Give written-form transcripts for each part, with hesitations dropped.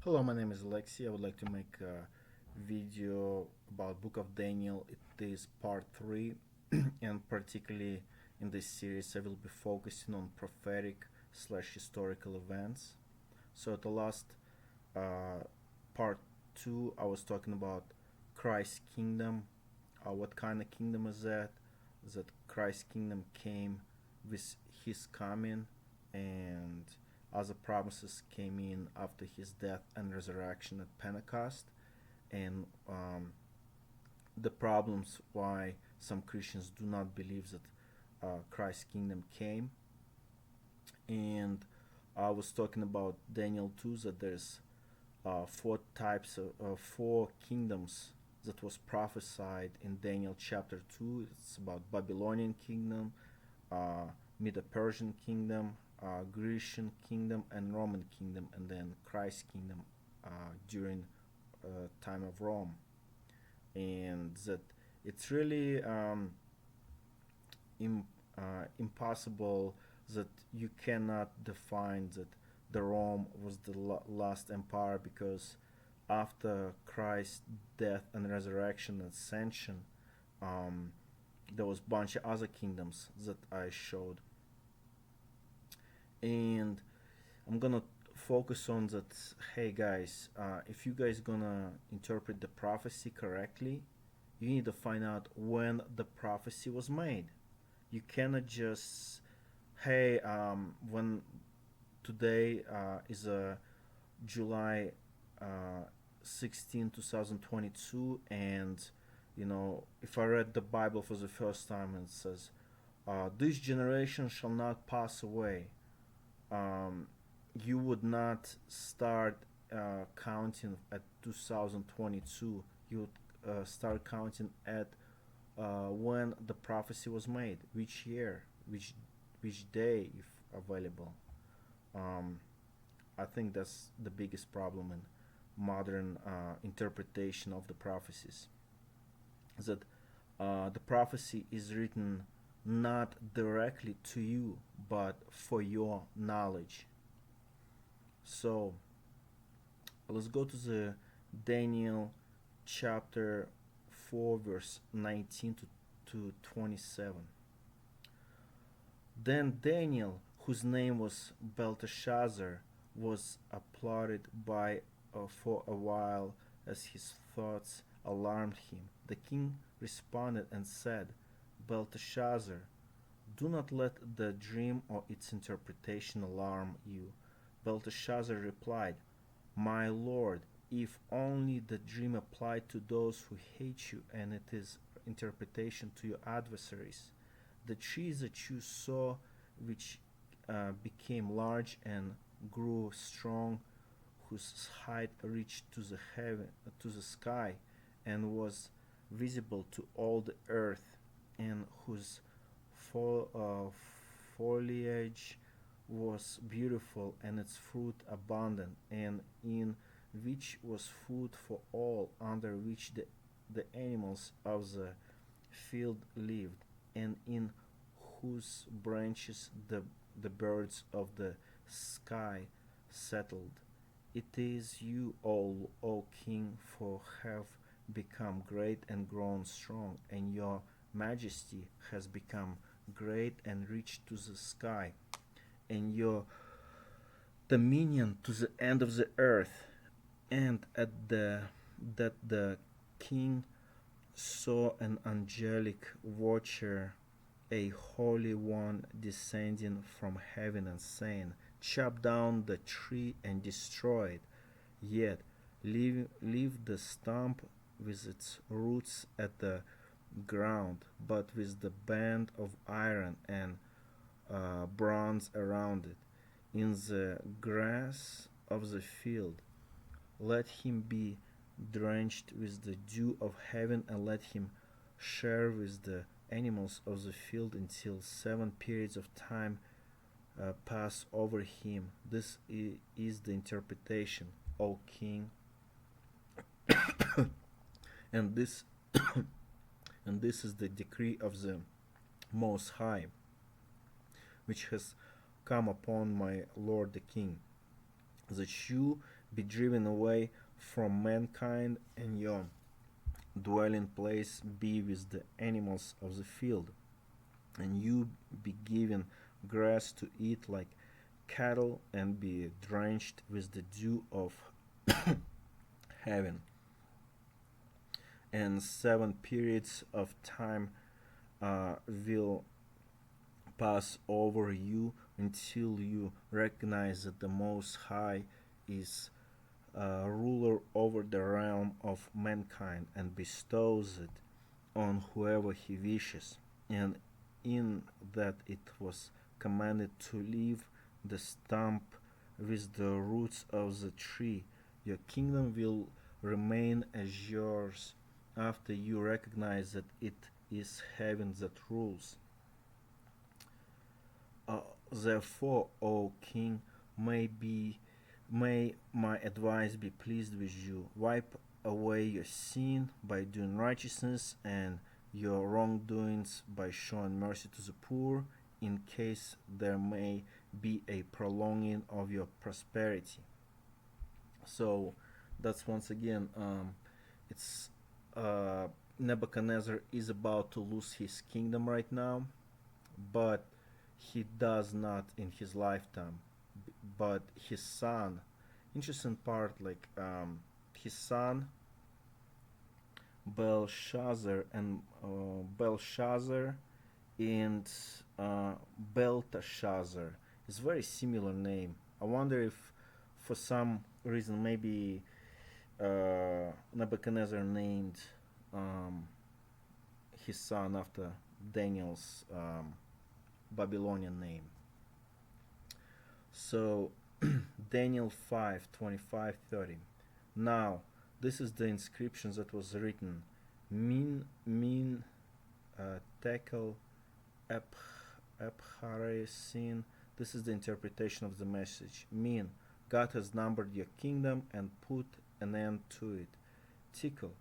Hello, my name is Alexi. I would like to make a video about Book of Daniel. It is part 3 and particularly in this series I will be focusing on prophetic slash historical events. So at the last uh, part 2 I was talking about Christ's kingdom. What kind of kingdom is that? That Christ's kingdom came with his coming, and other promises came in after his death and resurrection at Pentecost, and the problems why some Christians do not believe that Christ's kingdom came. And I was talking about Daniel 2, that there's four kingdoms that was prophesied in Daniel chapter 2. It's about Babylonian kingdom, Medo-Persian kingdom, Grecian kingdom, and Roman kingdom, and then Christ's kingdom during time of Rome. And that it's really Im- impossible that you cannot define that the Rome was the last empire, because after Christ's death and resurrection and ascension, um, there was a bunch of other kingdoms that I showed, and I'm gonna focus on that. Hey guys, if you guys gonna interpret the prophecy correctly, you need to find out when the prophecy was made. You cannot just, hey, when today is July 16, 2022, and if I read the Bible for the first time and it says, this generation shall not pass away, um, you would not start counting at 2022. You would start counting at when the prophecy was made, which year, which day, if available. Um, I think that's the biggest problem in modern interpretation of the prophecies. That the prophecy is written not directly to you, but for your knowledge. So let's go to the Daniel chapter 4, verse 19 to 27. Then Daniel, whose name was Belteshazzar, was applauded by for a while as his thoughts alarmed him. The king responded and said, Belteshazzar, do not let the dream or its interpretation alarm you. Belteshazzar replied, My lord, if only the dream applied to those who hate you and it is interpretation to your adversaries. The trees that you saw, which became large and grew strong, whose height reached to the heaven, to the sky, and was visible to all the earth, and whose foliage was beautiful and its fruit abundant, and in which was food for all, under which the animals of the field lived, and in whose branches the birds of the sky settled. It is you, O King, for have become great and grown strong, and your majesty has become great and reached to the sky, and your dominion to the end of the earth. And at the that the king saw an angelic watcher, a holy one, descending from heaven and saying, Chop down the tree and destroy it, yet leave the stump with its roots at the ground, but with the band of iron and bronze around it. In the grass of the field, let him be drenched with the dew of heaven, and let him share with the animals of the field until 7 periods of time pass over him. This is the interpretation, O king, and this and this is the decree of the Most High, which has come upon my lord the king, that you be driven away from mankind, and your dwelling place be with the animals of the field, and you be given grass to eat like cattle, and be drenched with the dew of heaven. And 7 periods of time will pass over you until you recognize that the Most High is ruler over the realm of mankind and bestows it on whoever he wishes, and in that it was commanded to leave the stump with the roots of the tree. Your kingdom will remain as yours after you recognize that it is heaven that rules. Therefore, O king, may my advice be pleased with you. Wipe away your sin by doing righteousness, and your wrongdoings by showing mercy to the poor, in case there may be a prolonging of your prosperity. So that's once again, it's Nebuchadnezzar is about to lose his kingdom right now, but he does not in his lifetime. But his son, interesting part, like his son Belshazzar and Belteshazzar is very similar name. I wonder if for some reason maybe Nebuchadnezzar named um, his son after Daniel's Babylonian name. So Daniel 5:25-30. Now this is the inscription that was written: Min Tekel Epharesin. This is the interpretation of the message. Min, God has numbered your kingdom and put an end to it. Tickle,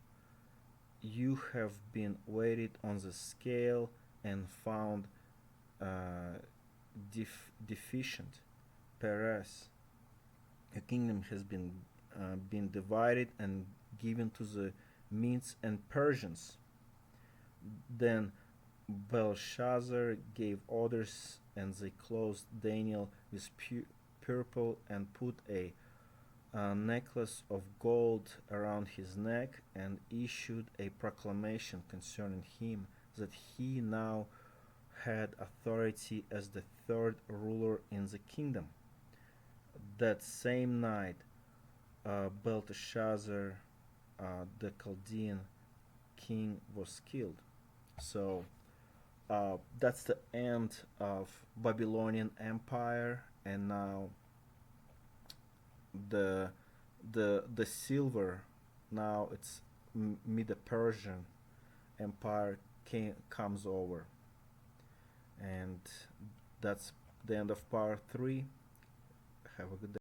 you have been weighed on the scale and found deficient. Perez, a kingdom has been divided and given to the Medes and Persians. Then Belshazzar gave orders, and they clothed Daniel with purple and put a necklace of gold around his neck, and issued a proclamation concerning him that he now had authority as the third ruler in the kingdom. That same night, Belteshazzar, the Chaldean king, was killed. So that's the end of Babylonian Empire, and now the the silver, now it's Mid Persian Empire comes over, and that's the end of part 3. Have a good day.